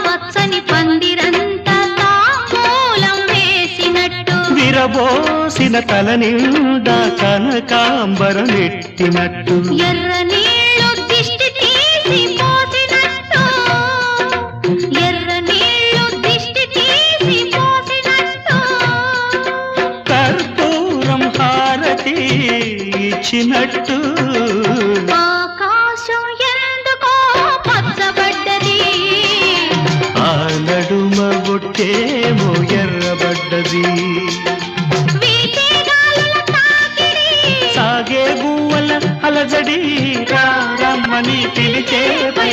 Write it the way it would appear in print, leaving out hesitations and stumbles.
పచ్చని పందిరంతా తాంబూలం వేసినట్టు విరబోసిన తల నిండా కనకాంబరం ఎట్టినట్టు ఎర్ర నీళ్ళు దిష్టి తీసి పోసినట్టు ఎర్ర నీళ్ళు దిష్టి తీసి పోసినట్టు కర్పూరం హారతి ఇచ్చినట్టు ఆకాశం ఎందుకో పచ్చబడ్డది ఆ నడుమ బొట్టేమో ఎర్రబడ్డది సాగే గువ్వల అలజడి రమ్మని పిలిచే పై